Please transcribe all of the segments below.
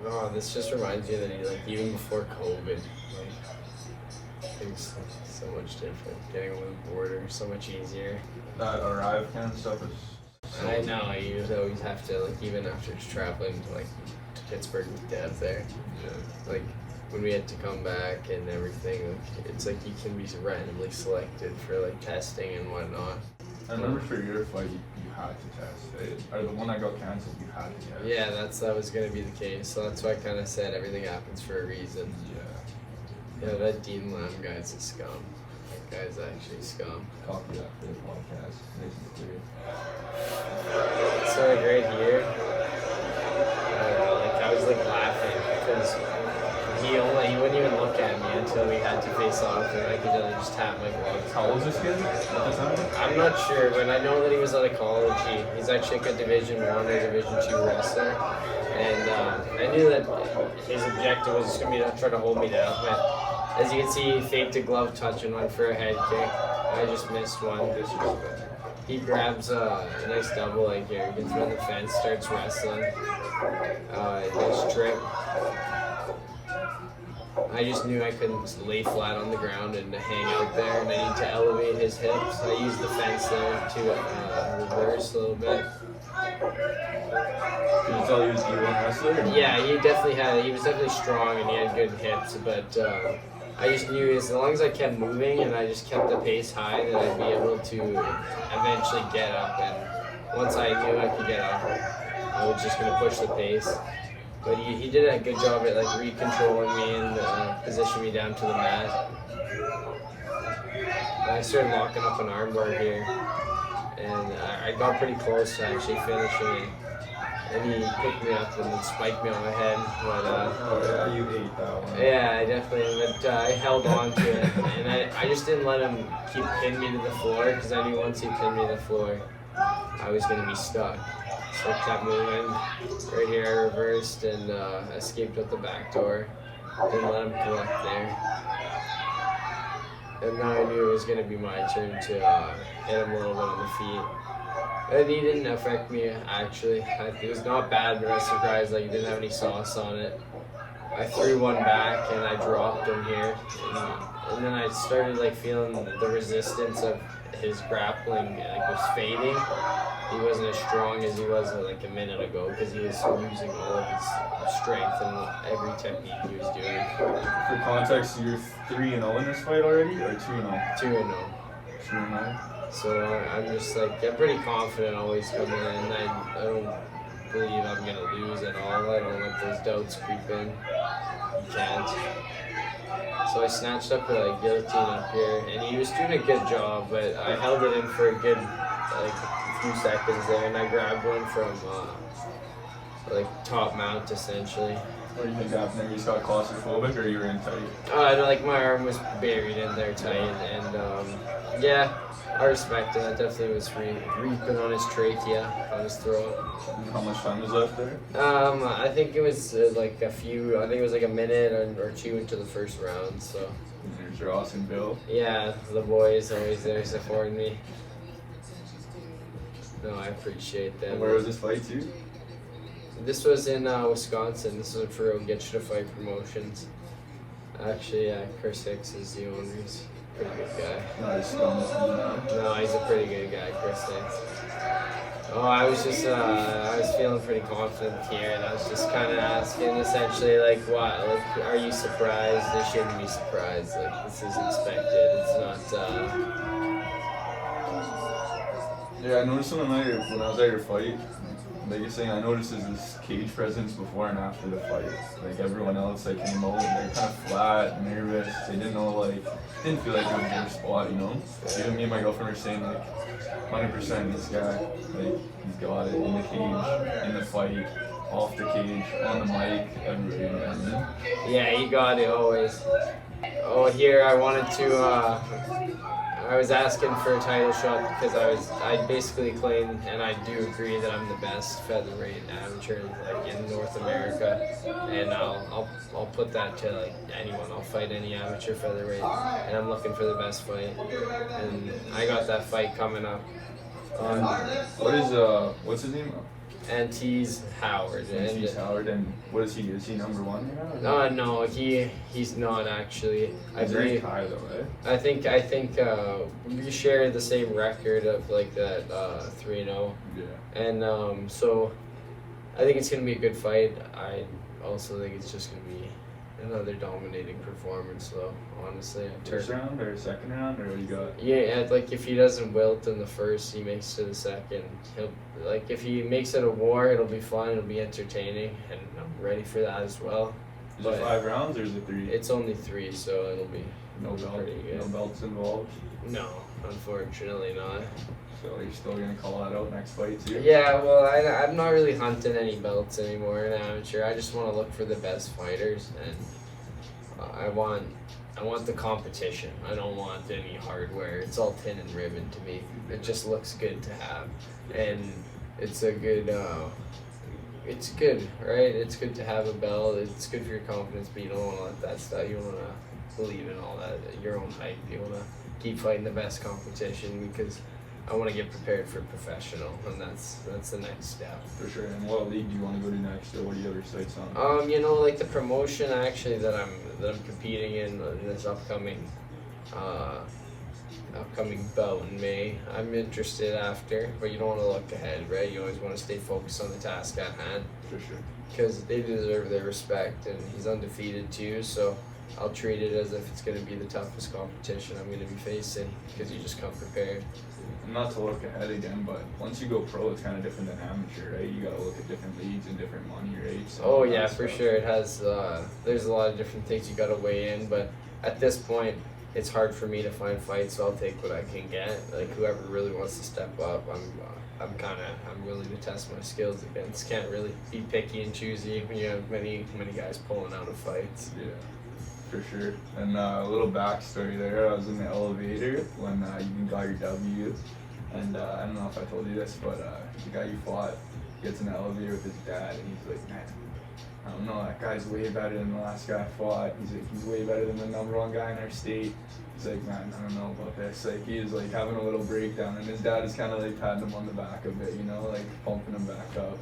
Oh, this just reminds me that even before COVID, things so much different. Getting over the border so much easier. That arrive kind of stuff is. I know, you always have to, even after traveling to Pittsburgh with Dev there. Yeah. When we had to come back and everything, it's you can be randomly selected for testing and whatnot. I remember for your fight, you had to test it. Or the one that got canceled, you had to test. Yeah, that was going to be the case. So that's why I kind of said everything happens for a reason. Yeah, that Dean Lamb guy's a scum. That guy's actually scum. Copy that for the podcast. Nice and clear. So right here, I was laughing because he wouldn't even look at me until we had to face off, and I could just tap my gloves. How old is this kid at the time? I'm not sure, but I know that he was out of college. He's actually a Division 1 or Division 2 wrestler, and I knew that his objective was just going to be to try to hold me down. But as you can see, he faked a glove touch and went for a head kick. I just missed one. He grabs a nice double leg here, gets around the fence, starts wrestling. Nice trip. I just knew I couldn't lay flat on the ground and hang out there, and I need to elevate his hips. I used the fence there to reverse a little bit. Can you tell he was E1 wrestler? Yeah, he was definitely strong and he had good hips, but I just knew as long as I kept moving and I just kept the pace high that I'd be able to eventually get up, and once I knew I could get up, I was just going to push the pace. But he did a good job at recontrolling me and positioning me down to the mat. I started locking up an armbar here, and I got pretty close to actually finishing it. And he picked me up and then spiked me on my head. But, you ate that one. Yeah, I definitely. But I held on to it, and I just didn't let him keep pinning me to the floor, because I knew once he pinned me to the floor, I was going to be stuck. So I kept moving. Right here I reversed and escaped out the back door. Didn't let him collect there. And now I knew it was going to be my turn to hit him a little bit on the feet. And he didn't affect me, actually. It was not bad, but I was surprised he didn't have any sauce on it. I threw one back and I dropped him here. And then I started feeling the resistance of his grappling was fading. He wasn't as strong as he was a minute ago, because he was using all of his strength and every technique he was doing. For context, you're 3-0 in this fight already, or 2-0? 2-0. 2-0. So I'm just I'm pretty confident always coming in. I don't believe I'm gonna lose at all. I don't let those doubts creep in. You can't. So I snatched up a guillotine up here, and he was doing a good job, but I held it in for a good few seconds there, and I grabbed one from top mount essentially. What do you think happened there? You just got claustrophobic, or you were in tight? My arm was buried in there tight, and yeah, I respect it. I definitely was reaping on his trachea, on his throat. How much time was left there? I think it was I think it was a minute or two into the first round, so. There's Ross and Bill. Yeah, the boys always there supporting me. No, I appreciate them. And where was this fight too? This was in Wisconsin. This was for Get You to Fight Promotions. Actually, Chris Hicks is the owner. He's a pretty good guy. Nice. No, he's a pretty good guy, Chris Hicks. Oh, I was just, I was feeling pretty confident here, and I was just kind of asking essentially, what, are you surprised? They shouldn't be surprised. This is expected. It's not, Yeah, I noticed when I was at your fight, the biggest thing I noticed is this cage presence before and after the fight. Everyone else came out, they're kind of flat, nervous. They didn't know, didn't feel like it was their spot, Even me and my girlfriend were saying, 100% this guy, he's got it in the cage, in the fight, off the cage, on the mic, everywhere. Yeah, he got it always. Oh, here I wanted to, I was asking for a title shot because I basically claim, and I do agree, that I'm the best featherweight amateur in North America, and I'll put that to anyone. I'll fight any amateur featherweight, and I'm looking for the best fight, and I got that fight coming up. What's his name? and he's Howard. And he's Howard, and what is he? Is he number one right now? No, he's not actually. I He's believe. ranked high though, right? I think we share the same record of like that 3-0, Yeah. and so I think it's gonna be a good fight. I also think it's just gonna be another dominating performance, though. Honestly, First round or second round, or what you got? Yeah, like if he doesn't wilt in the first, he makes it to the second. He'll like if he makes it a war, it'll be fun. It'll be entertaining, and I'm ready for that as well. Is it 5 rounds or is it 3? It's only 3, so it'll be No belt, pretty good. no belts involved. No, unfortunately not. So you're still gonna call that out next fight too? Yeah, well, I'm not really hunting any belts anymore in amateur. I just want to look for the best fighters, and I want the competition. I don't want any hardware. It's all tin and ribbon to me. It just looks good to have, and it's a good. It's good, right? It's good to have a belt. It's good for your confidence, but you don't want to let that stuff. You don't want to believe in all that. Your own hype. You want to keep fighting the best competition because I want to get prepared for professional, and that's the next step. For sure. And what league do you want to go to next, or what are your other sights on? Like the promotion actually that I'm competing in this upcoming bout in May. I'm interested after, but you don't want to look ahead, right? You always want to stay focused on the task at hand. For sure. Because they deserve their respect, and he's undefeated too, so I'll treat it as if it's going to be the toughest competition I'm going to be facing, because you just come prepared. Not to look ahead again, but once you go pro, it's kind of different than amateur, right? You got to look at different leagues and different money rates. Oh yeah, for sure. It has. There's a lot of different things you got to weigh in, but at this point, it's hard for me to find fights, so I'll take what I can get. Like whoever really wants to step up, I'm willing to test my skills against. Can't really be picky and choosy when you have many guys pulling out of fights. Yeah. For sure. And a little backstory there, I was in the elevator when you got your W, and I don't know if I told you this, but the guy you fought gets in the elevator with his dad, and he's like, man, I don't know, that guy's way better than the last guy I fought. He's like, he's way better than the #1 guy in our state. He's like, man, I don't know about this. Like, he is like having a little breakdown, and his dad is kind of like patting him on the back a bit, like pumping him back up.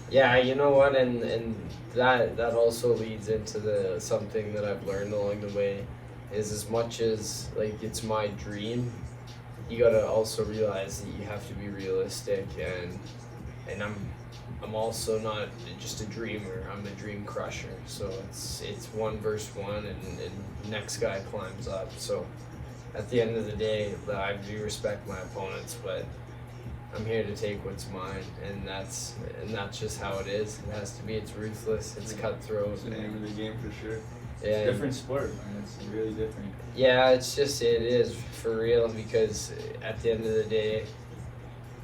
Yeah, you know what, and that also leads into something that I've learned along the way, is as much as like it's my dream, you gotta also realize that you have to be realistic, and I'm also not just a dreamer. I'm a dream crusher. So it's 1 versus 1, and next guy climbs up. So at the end of the day, I do respect my opponents, but I'm here to take what's mine, and that's just how it is. It has to be. It's ruthless. It's cutthroat. It's the name of the game for sure. Yeah. It's a different sport, man. It's really different. Yeah, it is for real, because at the end of the day,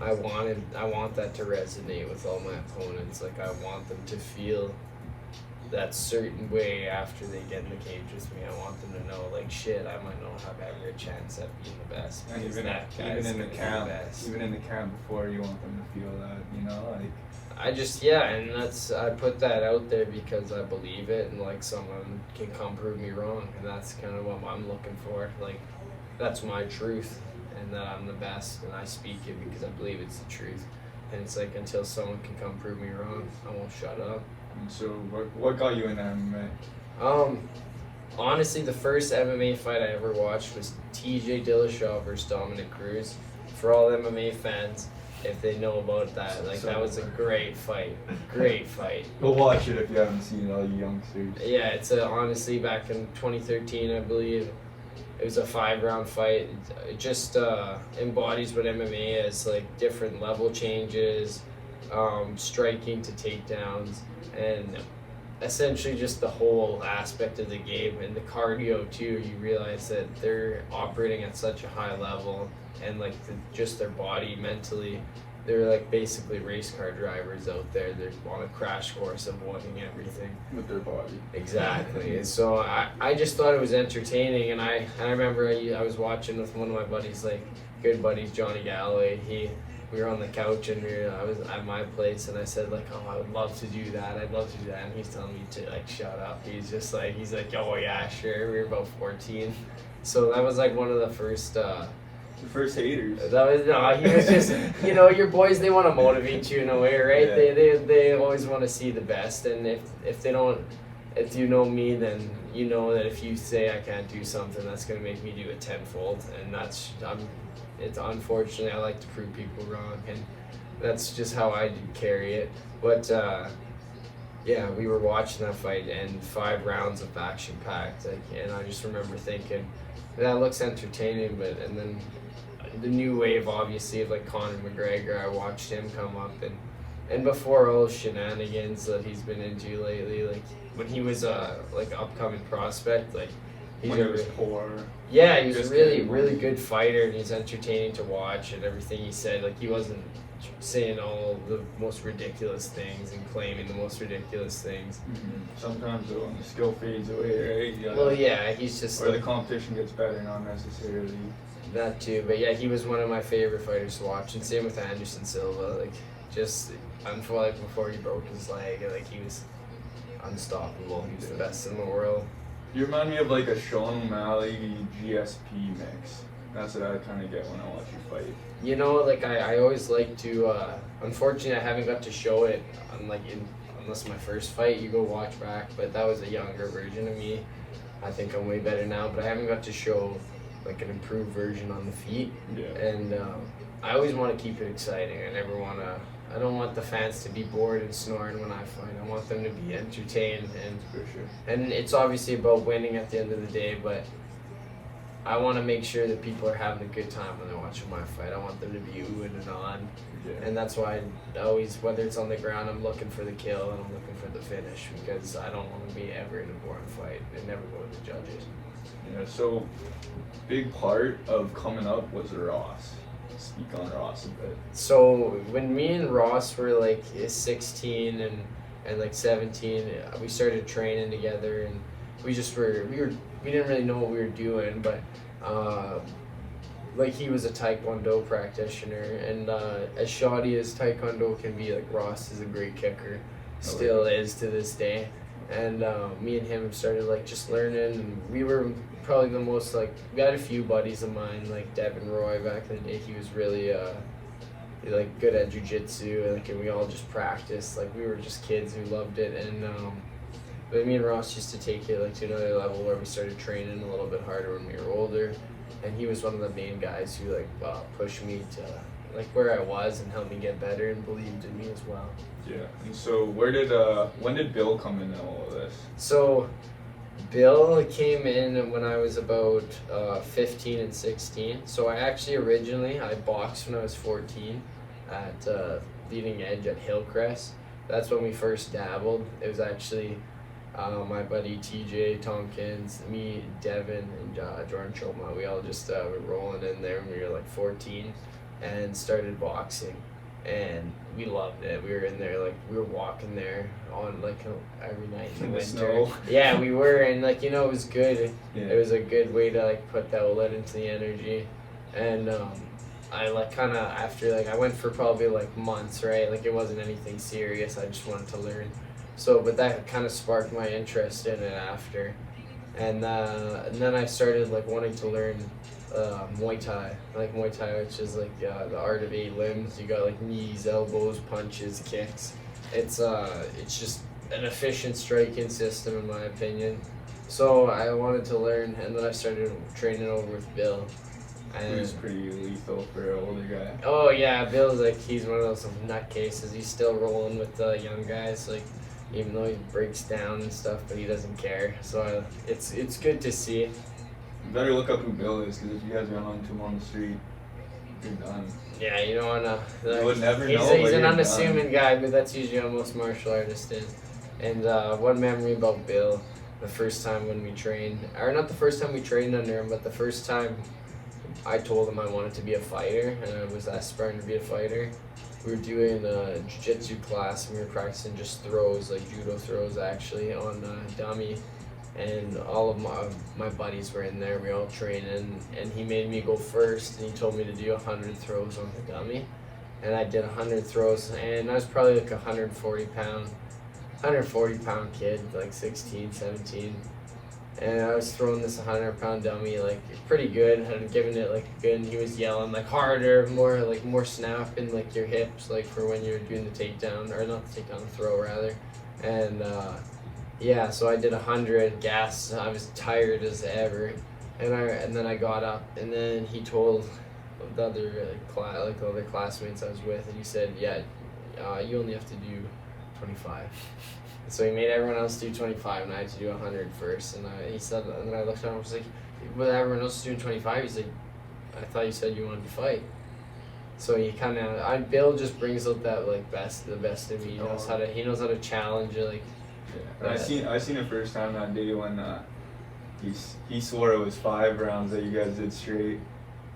I want that to resonate with all my opponents. Like I want them to feel that certain way after they get in the cage with me. I want them to know, like, shit, I might not have ever a chance at being the best. And even in the camp before, you want them to feel that, like. I put that out there because I believe it, and like someone can come prove me wrong, and that's kind of what I'm looking for. Like, that's my truth, and that I'm the best, and I speak it because I believe it's the truth. And it's like, until someone can come prove me wrong, I won't shut up. And so what got you into MMA? Honestly, the first MMA fight I ever watched was TJ Dillashaw versus Dominic Cruz. For all MMA fans, if they know about that, like, that was a great fight. Great fight. Go watch it if you haven't seen it, all you youngsters. Yeah, it's honestly back in 2013, I believe. It was a 5-round fight. It just embodies what MMA is, like different level changes, striking to takedowns, and essentially just the whole aspect of the game, and the cardio too. You realize that they're operating at such a high level, and like just their body mentally, they're like basically race car drivers out there. They're on a crash course avoiding everything with their body. Exactly. And so I just thought it was entertaining, and I remember I was watching with one of my buddies, like good buddies, Johnny Galloway. We were on the couch, and I was at my place, and I said, like, oh, I would love to do that. I'd love to do that. And he's telling me to, like, shut up. He's like, oh, yeah, sure. We were about 14. So that was, like, one of the first The first haters. He was just, your boys, they want to motivate you in a way, right? Yeah. They always want to see the best, and if you know me, then you know that if you say I can't do something, that's going to make me do it tenfold, and it's unfortunately, I like to prove people wrong, and that's just how I carry it. But yeah, we were watching that fight, and 5 rounds of action packed, and I just remember thinking, that looks entertaining, and then the new wave, obviously, of like Conor McGregor, I watched him come up, and before all the shenanigans that he's been into lately, like when he was like upcoming prospect, like When he was poor. Yeah, he was a really good fighter, and he's entertaining to watch, and everything he said, like he wasn't saying all the most ridiculous things and claiming the most ridiculous things. Mm-hmm. Sometimes though, when the skill fades away, right? Well, yeah, he's just or the competition gets better, not necessarily. That too, but yeah, he was one of my favorite fighters to watch, and same with Anderson Silva. Like, just before he broke his leg, like he was unstoppable. He was the best in the world. You remind me of like a Sean O'Malley GSP mix. That's what I kind of get when I watch you fight. Like I always like to. Unfortunately, I haven't got to show it. Unless my first fight, you go watch back. But that was a younger version of me. I think I'm way better now, but I haven't got to show like an improved version on the feet. Yeah. And I always want to keep it exciting. I don't want the fans to be bored and snoring when I fight. I want them to be entertained, and For sure. and it's obviously about winning at the end of the day, but I want to make sure that people are having a good time when they're watching my fight. I want them to be oohing and on, and that's why I always, whether it's on the ground, I'm looking for the kill and I'm looking for the finish, because I don't want to be ever in a boring fight and never go to the judges. Yeah, so big part of coming up was Ross. Speak on Ross a bit. So when me and Ross were like 16 and like 17, we started training together, and we didn't really know what we were doing, but like he was a Taekwondo practitioner, and as shoddy as Taekwondo can be, like Ross is a great kicker, still is to this day. And me and him started like just learning, and we were probably the most like, we had a few buddies of mine like Devin Roy back in the day. He was really like good at jiu-jitsu, and we all just practiced, like we were just kids who loved it. And but me and Ross used to take it like to another level where we started training a little bit harder when we were older, and he was one of the main guys who like pushed me to like where I was and helped me get better and believed in me as well. Yeah. And so when did Bill come into all of this? So Bill came in when I was about 15 and 16. So I actually I boxed when I was 14 at Leading Edge at Hillcrest. That's when we first dabbled. It was actually my buddy TJ Tompkins, me, Devin, and Jordan Choma. We all just were rolling in there when we were like 14 and started boxing. And we loved it. We were in there, like, we were walking there on, like, every night in the winter. Snow. Yeah, we were, and, like, it was good. Yeah. It was a good way to, like, put that outlet into the energy. And I, like, kind of, after, like, I went for probably, like, months, right? Like, it wasn't anything serious. I just wanted to learn. So, but that kind of sparked my interest in it after. And then I started, like, wanting to learn Muay Thai, which is like the art of 8 limbs. You got like knees, elbows, punches, kicks. It's just an efficient striking system in my opinion. So I wanted to learn, and then I started training over with Bill. He was pretty lethal for an older guy. Oh yeah, Bill's like, he's one of those nutcases. He's still rolling with the young guys, like even though he breaks down and stuff, but he doesn't care. So it's good to see. You better look up who Bill is, because if you guys run into him on the street, you're done. Yeah, you don't want to. You would never he's know. He's an unassuming guy, but that's usually how most martial artists is. And one memory about Bill, the first time when we trained, or not the first time we trained under him, but the first time I told him I wanted to be a fighter, and I was aspiring to be a fighter. We were doing a jiu-jitsu class, and we were practicing just throws, like judo throws actually, on dummy. And all of my buddies were in there. We all training, and he made me go first, and he told me to do 100 throws on the dummy, and I did 100 throws, and I was probably like a 140 pound kid, like 16, 17, and I was throwing this 100-pound dummy like pretty good, and giving it like good, and he was yelling like harder, more snap in like your hips, like for when you're doing the takedown, or not the takedown, the throw rather. And yeah, so I did 100 gas. I was tired as ever, and then I got up, and then he told the other the other classmates I was with, and he said, yeah, you only have to do 25. So he made everyone else do 25, and I had to do 100 first. And he said, and then I looked at him and was like, "But everyone else is doing 25." He's like, "I thought you said you wanted to fight." So he kind of, Bill just brings out that like the best in me. He knows how to challenge you, like. Yeah. I seen it first time that day when he swore it was 5 rounds that you guys did straight,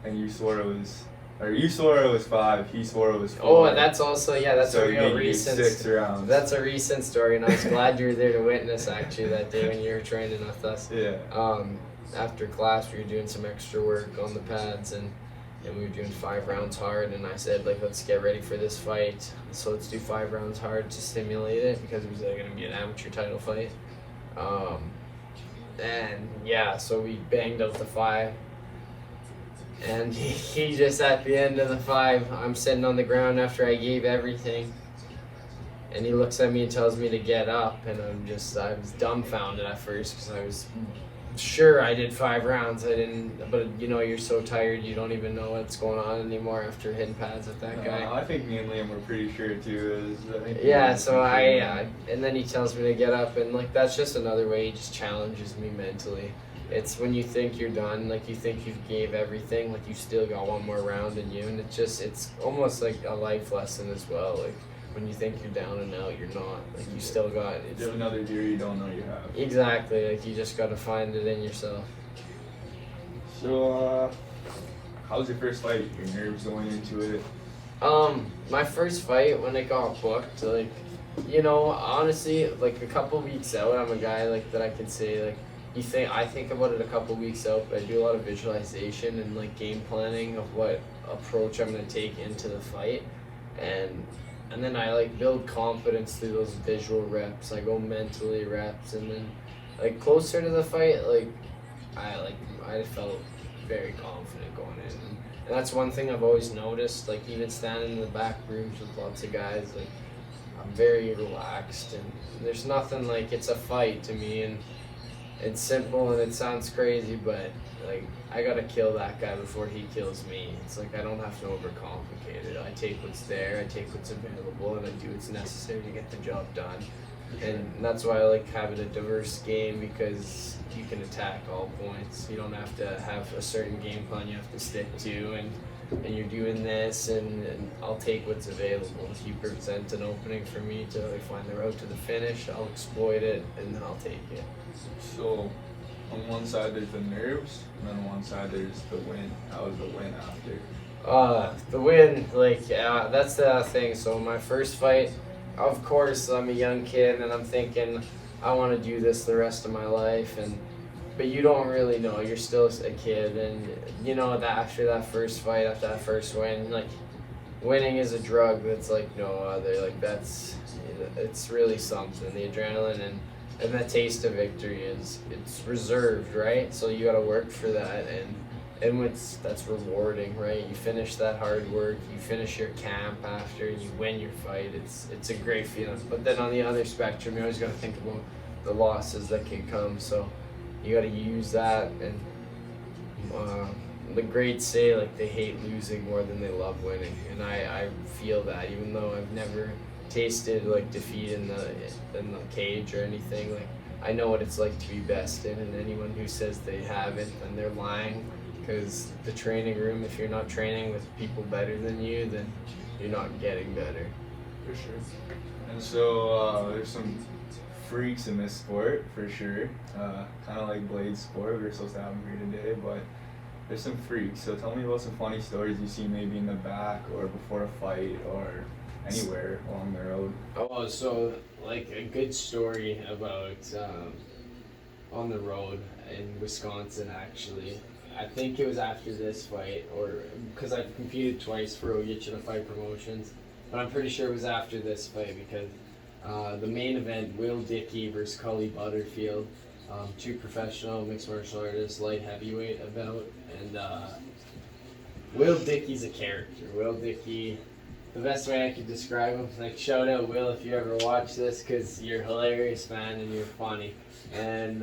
and you swore it was 5. He swore it was 4. Oh, that's also that's so a real recent. 6 rounds. That's a recent story, and I was glad you were there to witness actually that day when you were training with us. Yeah. After class, we were doing some extra work on the pads, and we were doing 5 rounds hard, and I said, like, let's get ready for this fight. So let's do 5 rounds hard to stimulate it, because it was going to be an amateur title fight. And yeah, so we banged out the 5. And he just, at the end of the 5, I'm sitting on the ground after I gave everything. And he looks at me and tells me to get up, and I was dumbfounded at first, because I was sure I did 5 rounds. I didn't, but you're so tired you don't even know what's going on anymore after hitting pads with that guy. I think me and Liam were pretty sure too. So and then he tells me to get up, and like that's just another way he just challenges me mentally. It's when you think you're done, like you think you've gave everything, like you still got one more round in you, and it's almost like a life lesson as well. Like when you think you're down and out, you're not. Like you still got. You have another gear you don't know you have. Exactly. Like you just got to find it in yourself. So, how was your first fight? Your nerves going into it? My first fight when it got booked, like, honestly, like a couple weeks out, I'm a guy like that I can say like. I think about it a couple weeks out, but I do a lot of visualization and like game planning of what approach I'm gonna take into the fight, and then I like build confidence through those visual reps. I go mentally reps, and then like closer to the fight, I felt very confident going in, and that's one thing I've always noticed. Like even standing in the back rooms with lots of guys, like I'm very relaxed, and there's nothing like it's a fight to me, and it's simple and it sounds crazy, but like I gotta kill that guy before he kills me. It's like I don't have to overcomplicate it. I take what's there, I take what's available, and I do what's necessary to get the job done. And that's why I like having a diverse game, because you can attack all points. You don't have to have a certain game plan you have to stick to, and you're doing this, and I'll take what's available. If you present an opening for me to like find the route to the finish, I'll exploit it, and I'll take it. So, on one side there's the nerves, and on one side there's the win. How was the win after? The win, that's the thing. So my first fight, of course, I'm a young kid, and I'm thinking I want to do this the rest of my life, but you don't really know. You're still a kid, and you know that after that first fight, after that first win, like winning is a drug that's like no other. Like it's really something. The adrenaline and the taste of victory it's reserved, right? So you gotta work for that, and that's rewarding, right? You finish that hard work, you finish your camp after, you win your fight. It's a great feeling. But then on the other spectrum, you always gotta think about the losses that can come. So you gotta use that, and the greats say like they hate losing more than they love winning, and I feel that, even though I've never tasted like defeat in the cage or anything. Like I know what it's like to be bested, and anyone who says they haven't, then they're lying, because the training room, if you're not training with people better than you, then you're not getting better. For sure. And so there's some freaks in this sport for sure, kind of like Blade's sport. We were supposed to have them here today, but there's some freaks. So tell me about some funny stories you see maybe in the back or before a fight or anywhere along the road. Oh, so like a good story about on the road in Wisconsin, actually. I think it was after this fight, or because I've competed twice for Oyichina Fight Promotions, but I'm pretty sure it was after this fight, because the main event, Will Dickey versus Cully Butterfield, two professional mixed martial artists, light heavyweight about, and Will Dickey's a character. Will Dickey, the best way I could describe him, like shout out Will if you ever watch this, because you're hilarious, man, and you're funny. And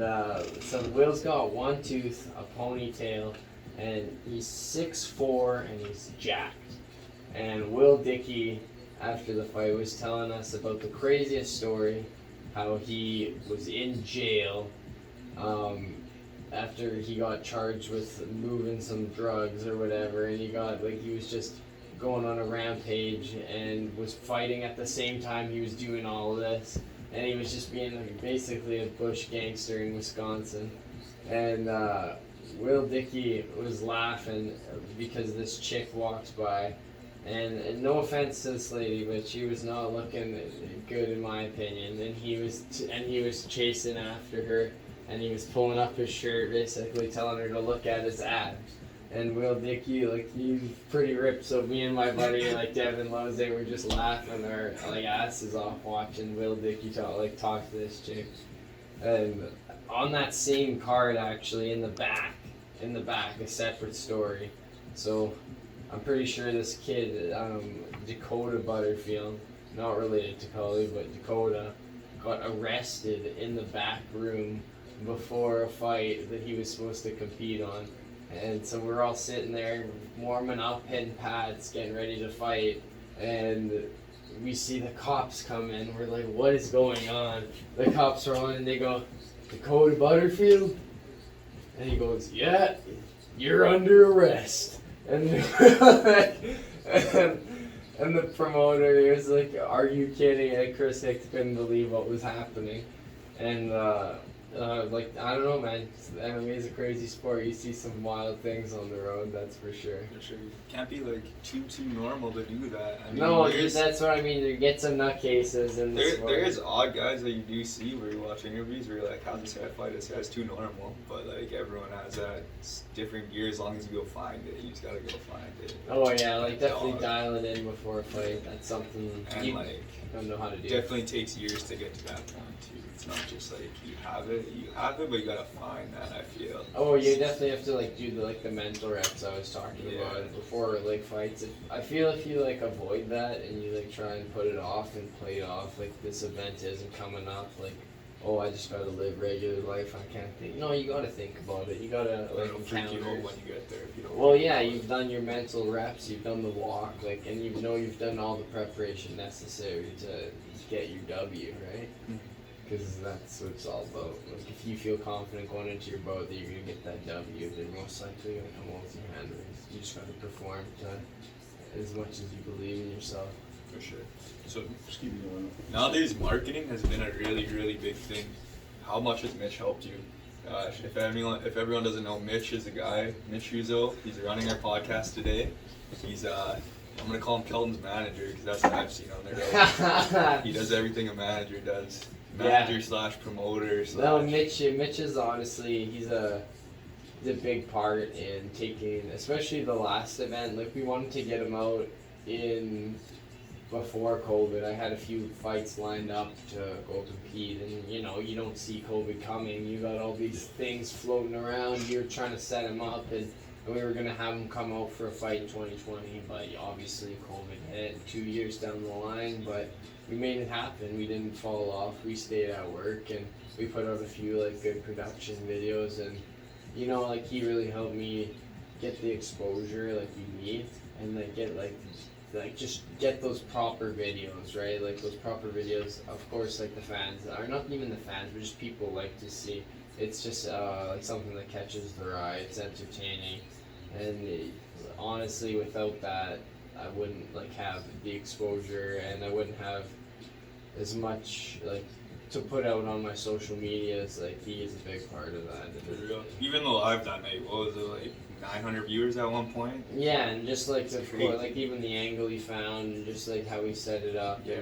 so Will's got one tooth, a ponytail, and he's 6'4" and he's jacked. And Will Dickey, after the fight, was telling us about the craziest story, how he was in jail after he got charged with moving some drugs or whatever, and he was just going on a rampage and was fighting at the same time he was doing all of this, and he was just being like basically a bush gangster in Wisconsin. And Will Dickey was laughing because this chick walked by, and no offense to this lady, but she was not looking good in my opinion, and he was chasing after her, and he was pulling up his shirt basically telling her to look at his abs. And Will Dickey, like, he's pretty ripped, so me and my buddy, like Devin Lowe's, they were just laughing our like asses off watching Will Dickey talk to this chick. And on that same card, actually, in the back, a separate story. So I'm pretty sure this kid, Dakota Butterfield, not related to Cully, but Dakota, got arrested in the back room before a fight that he was supposed to compete on. And so we're all sitting there warming up, hitting pads, getting ready to fight, and we see the cops come in. We're like, what is going on? The cops roll in and they go, Dakota Butterfield? And he goes, yeah, you're under arrest. And and the promoter, he was like, are you kidding? And Chris Hicks couldn't believe what was happening. And I don't know, man. MMA is a crazy sport. You see some wild things on the road, that's for sure. For sure. You can't be like too normal to do that. I mean, no, that's what I mean. You get some nutcases in the sport. There's odd guys that you do see where you watch interviews where you're like, how's this guy fight? This guy's too normal. But like everyone has that. It's different gear. As long as you go find it, you just gotta go find it. Oh yeah, like definitely dial it in before a fight. That's something you don't know how to do. Definitely takes years to get to that point too. It's not just like you have it, but you gotta find that, I feel. Oh, you definitely have to like do the mental reps I was talking about before like fights. I feel if you like avoid that and you like try and put it off and play it off, like this event isn't coming up, like, oh, I just gotta live regular life, I can't think. No, you gotta think about it. You gotta like freak you out when you get there. If you don't. Well, yeah, you've done your mental reps, you've done the walk, like, and you've done all the preparation necessary to get your W, right? Because that's what it's all about. Like, if you feel confident going into your boat that you're going to get that W, then most likely you're going to come out with your hand raised. You just got to perform as much as you believe in yourself. For sure. So, nowadays marketing has been a really, really big thing. How much has Mitch helped you? If everyone doesn't know, Mitch is a guy, Mitch Uzo. He's running our podcast today. He's I'm going to call him Kelton's manager because that's what I've seen on there. He does everything a manager does. Manager slash promoter slash. No, Mitch is honestly, he's a big part in taking, especially the last event. Like, we wanted to get him out in before COVID. I had a few fights lined up to go compete, and you don't see COVID coming. You got all these things floating around. You're trying to set him up, and we were gonna have him come out for a fight in 2020, but obviously COVID hit 2 years down the line, but we made it happen. We didn't fall off. We stayed at work, and we put out a few like good production videos, and like he really helped me get the exposure like you need, and like just get those proper videos, right? Like those proper videos, of course, like the fans, or not even the fans, but just people like to see. It's just like something that catches their eye. It's entertaining, and honestly, without that, I wouldn't like have the exposure, and I wouldn't have as much like to put out on my social media. As like he is a big part of that. Even though I've done what was it, like 900 viewers at one point? Yeah, and just like like even the angle he found, and just like how he set it up. Yeah.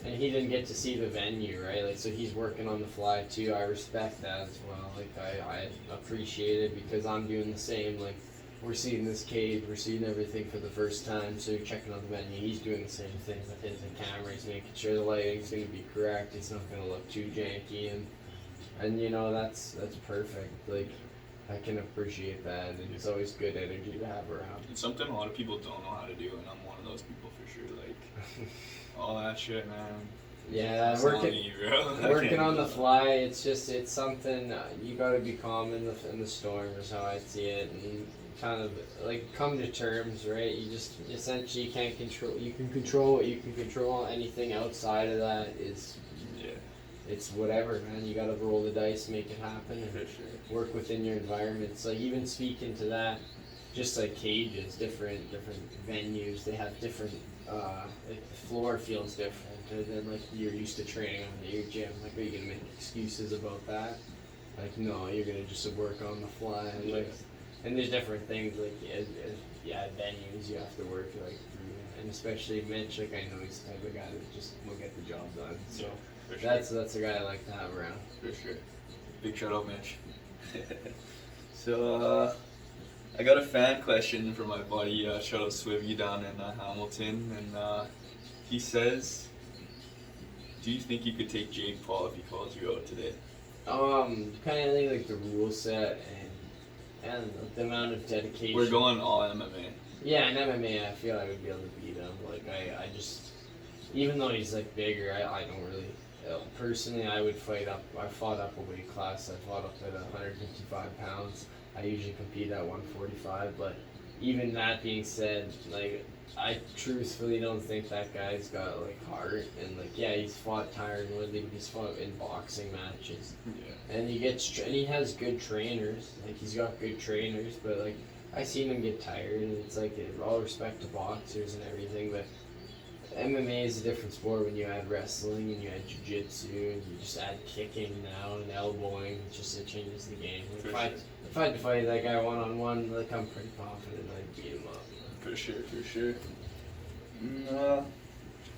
And he didn't get to see the venue, right? Like, so he's working on the fly too. I respect that as well. Like, I appreciate it because I'm doing the same. Like, we're seeing this cage, we're seeing everything for the first time, so you're checking on the venue. He's doing the same thing with his camera. He's making sure the lighting's going to be correct. It's not going to look too janky. And that's perfect. Like, I can appreciate that, and it's always good energy to have around. It's something a lot of people don't know how to do, and I'm one of those people for sure. Like, all that shit, man. Yeah, It's working not me, bro. working on the fly. It's something you got to be calm in the storm, is how I see it, and kind of like come to terms, right? You just essentially can't control. You can control what you can control. Anything outside of that is, it's whatever, man. You got to roll the dice, make it happen, and work within your environment. So even speaking to that, just like cages, different venues, they have different. Like the floor feels different than like you're used to training on at your gym. Like, are you gonna make excuses about that? Like, no, you're gonna just work on the fly. And, like, and there's different things like venues you have to work like through, and especially Mitch. Like, I know he's the type of guy that just will get the job done. So that's a guy I like to have around. For sure. Big shout out, Mitch. So I got a fan question from my buddy, shout out Swivy down in Hamilton, and he says, do you think you could take Jake Paul if he calls you out today? Kind of think like the rule set and the amount of dedication. We're going all MMA. Yeah, in MMA, I feel I would be able to beat him. Like, I just, even though he's like bigger, I don't really. Personally, I would fight up. I fought up a weight class. I fought up at 155 pounds. I usually compete at 145, but even that being said, like, I truthfully don't think that guy's got like heart, and like, yeah, he's fought Tyron Woodley, but he's fought in boxing matches, and he has good trainers, like he's got good trainers, but like I seen him get tired, and it's like, all respect to boxers and everything, but MMA is a different sport when you add wrestling and you add jiu-jitsu and you just add kicking now and elbowing. It changes the game. If I had to fight that guy one-on-one, like, I'm pretty confident I'd beat him up. For sure.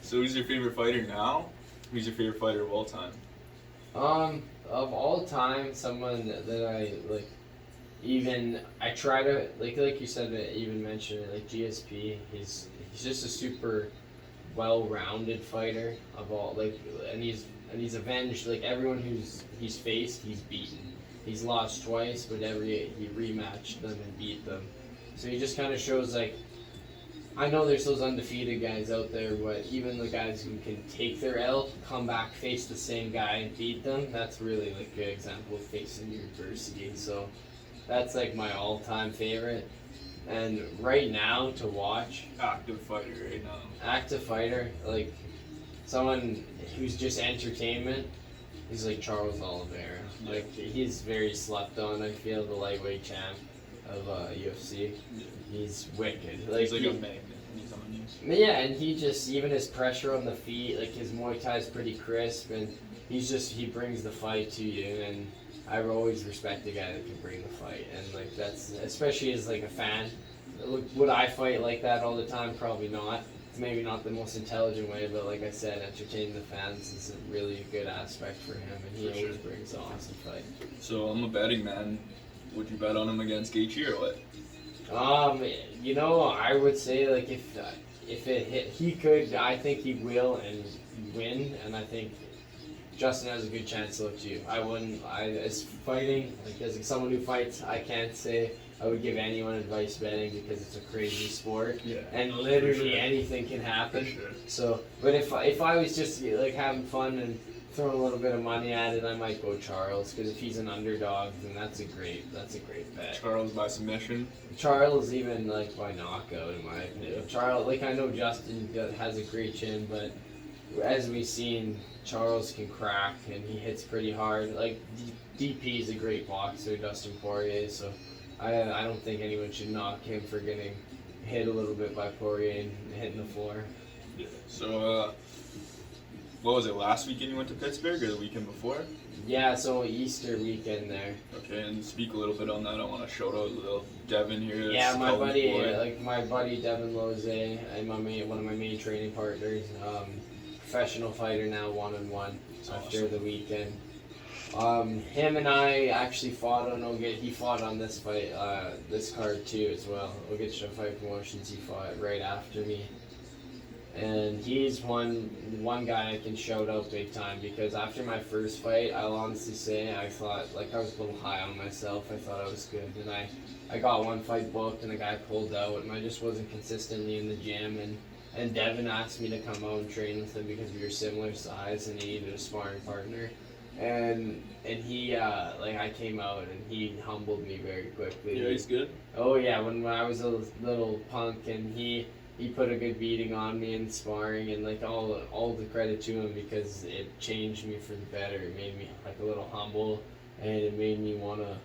So who's your favorite fighter now? Who's your favorite fighter of all time? Of all time, someone that I like, even I try to like you said, even mention it, like GSP. He's just a super well-rounded fighter of all, like, and he's avenged like everyone he's faced, he's beaten. He's lost twice, but he rematched them and beat them. So he just kind of shows, like, I know there's those undefeated guys out there, but even the guys who can take their L, come back, face the same guy and beat them, that's really like a good example of facing your adversity. So that's like my all-time favorite. And right now, to watch, Active fighter right now. Active fighter, like someone who's just entertainment, he's like Charles Oliveira. Like, he's very slept on, I feel, the lightweight champ of UFC. He's wicked. Like, he's like a magnet when he's on you. Yeah, and he just, even his pressure on the feet, like his Muay Thai is pretty crisp, and he brings the fight to you, and I always respect the guy that can bring the fight, and like that's, especially as like a fan. Would I fight like that all the time? Probably not. It's maybe not the most intelligent way, but like I said, entertaining the fans is a really good aspect for him, and he always brings an awesome fight. So I'm a betting man. Would you bet on him against Gaethje or what? I would say, like, if it hit, he could. I think he will and win, and I think Justin has a good chance to look to you. As fighting, like as someone who fights, I can't say I would give anyone advice betting because it's a crazy sport, and literally anything can happen. Sure. So, but if I was just like having fun and throwing a little bit of money at it, I might go Charles, because if he's an underdog, then that's a great bet. Charles by submission. Charles even like by knockout, in my opinion. Charles, like, I know Justin has a great chin, but as we've seen, Charles can crack and he hits pretty hard. Like, DP is a great boxer, Dustin Poirier, so I don't think anyone should knock him for getting hit a little bit by Poirier and hitting the floor. Yeah. So, what was it, last weekend you went to Pittsburgh or the weekend before? Yeah, so Easter weekend there. Okay, and speak a little bit on that. I want to shout out little Devin here. Yeah, my buddy Devin Loze, and one of my main training partners, professional fighter now, 1-on-1 after the weekend. Him and I actually fought on he fought on this fight, this card too as well. Ogetcha Fight Promotions, he fought right after me. And he's one guy I can shout out big time, because after my first fight, I'll honestly say I thought, like, I was a little high on myself. I thought I was good, and I got one fight booked and a guy pulled out, and I just wasn't consistently in the gym, and Devin asked me to come out and train with him because we were similar size and he needed a sparring partner. And he like, I came out and he humbled me very quickly. Yeah, he's good. Oh yeah, when I was a little punk, and he put a good beating on me in sparring, and like all the credit to him, because it changed me for the better. It made me like a little humble, and it made me want to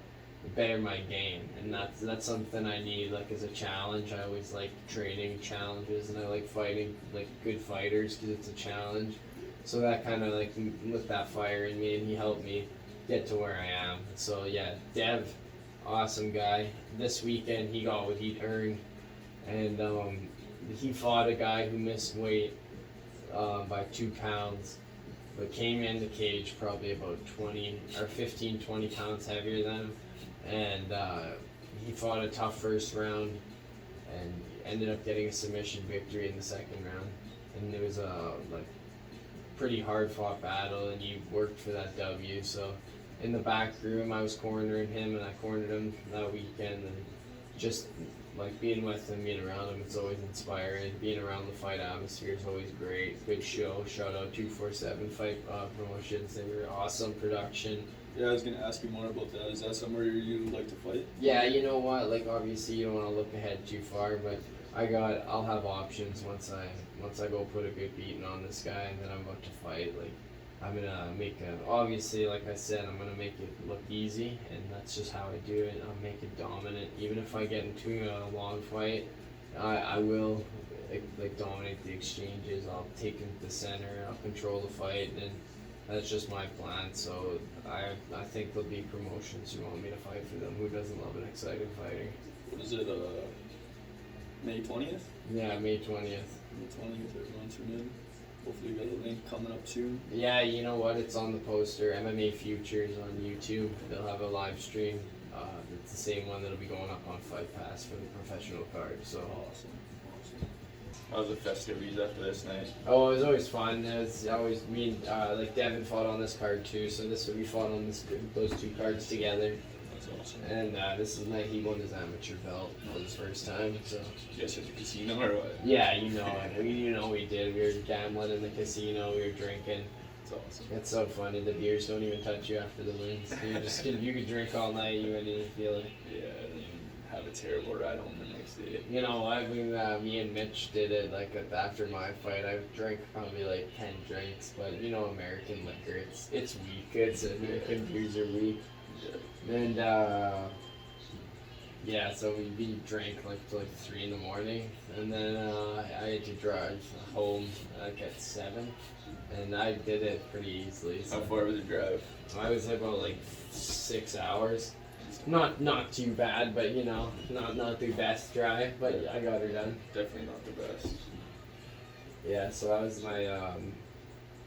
better my game, and that's something I need, like, as a challenge. I always like training challenges, and I like fighting like good fighters because it's a challenge. So that kind of like lit that fire in me, and he helped me get to where I am. So yeah, Dev, awesome guy. This weekend he got what he'd earned, and he fought a guy who missed weight by 2 pounds, but came in the cage probably about 20 pounds heavier than him, and he fought a tough first round and ended up getting a submission victory in the second round. And it was a like pretty hard fought battle, and he worked for that W. So in the back room I was cornering him, and I cornered him that weekend, and just like being with him, being around him, it's always inspiring. Being around the fight atmosphere is always great. Good show. Shout out 247 Fight Promotions. They were awesome production. Yeah, I was gonna ask you more about that. Is that somewhere you like to fight? Yeah, you know what? Like, obviously you don't want to look ahead too far, but I'll have options once I go put a good beating on this guy, and then I'm about to fight. Like, I'm gonna obviously, like I said, I'm gonna make it look easy, and that's just how I do it. I'll make it dominant. Even if I get into a long fight, I will like dominate the exchanges. I'll take him to the center. I'll control the fight, and that's just my plan. So I think there'll be promotions who want me to fight for them. Who doesn't love an exciting fighter? Was it May 20th? Yeah, May 20th. May 20th, everyone tune in. Hopefully we got a link coming up soon. Yeah, you know what? It's on the poster. MMA Futures on YouTube. They'll have a live stream. It's the same one that'll be going up on Fight Pass for the professional card. So Awesome. How's the festivities after this night? Oh, it was always fun. It was always me and like Devin fought on this card too. So we fought on those 2 cards together. That's awesome. And this is night he won his amateur belt for his first time. So You guys at the casino or what? yeah, you know we did. We were gambling in the casino. We were drinking. That's awesome. It's so funny. The beers don't even touch you after the wins. You could drink all night. You wouldn't even feel it. Yeah, and have a terrible ride home the next day. You know what? Me and Mitch did it like after my fight. I drank probably like 10 drinks, but you know, American liquor, it's weak. American beers are weak. And yeah, so we drank like till like 3 in the morning, and then I had to drive home like at 7, and I did it pretty easily. So How far was the drive? I was about like 6 hours. Not too bad, but you know, not the best drive, but I got her done. Definitely not the best. Yeah, so that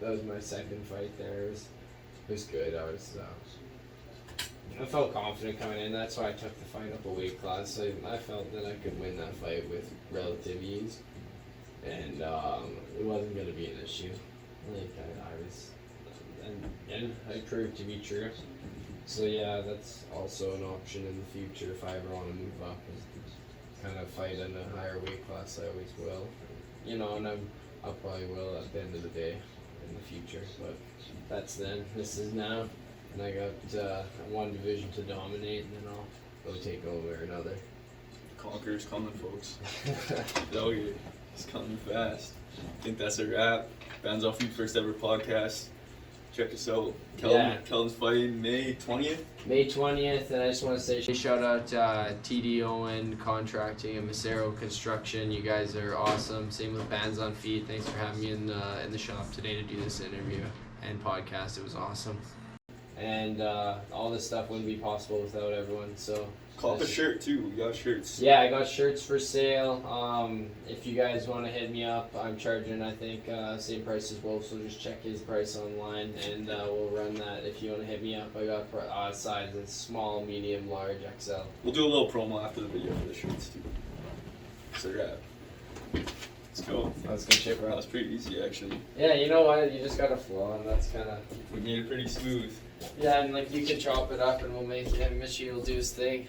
was my second fight there. It was good. I felt confident coming in. That's why I took the fight up a weight class. I felt that I could win that fight with relative ease, and it wasn't going to be an issue. Like I was, and it proved to be true. So yeah, that's also an option in the future if I ever want to move up and kind of fight in a higher weight class. I always will, you know, and I'll probably will at the end of the day in the future. But that's then. This is now, and I got one division to dominate, and then I'll go take over another. Konqueror's coming, folks. Oh yeah, he's coming fast. I think that's a wrap. BandzOnFeet first ever podcast. Check us out. Kelvin's fighting May 20th. May 20th, and I just want to say shout out TDO Contracting and Macero Construction. You guys are awesome. Same with BandzOnFeet. Thanks for having me in the shop today to do this interview and podcast. It was awesome. And all this stuff wouldn't be possible without everyone. So Cop a shirt too. We got shirts. yeah, I got shirts for sale. If you guys want to hit me up, I'm charging I think same price as Wolf, so just check his price online, and we'll run that. If you want to hit me up, I got sizes: small, medium, large, XL. We'll do a little promo after the video for the shirts too. It's a wrap. Let's go. go. That's good shit, That bro. was pretty easy, actually. Yeah, you know what? You just gotta flow, and that's kind of. We made it pretty smooth. Yeah, and like you can chop it up, and we'll make it. Mitchie will do his thing.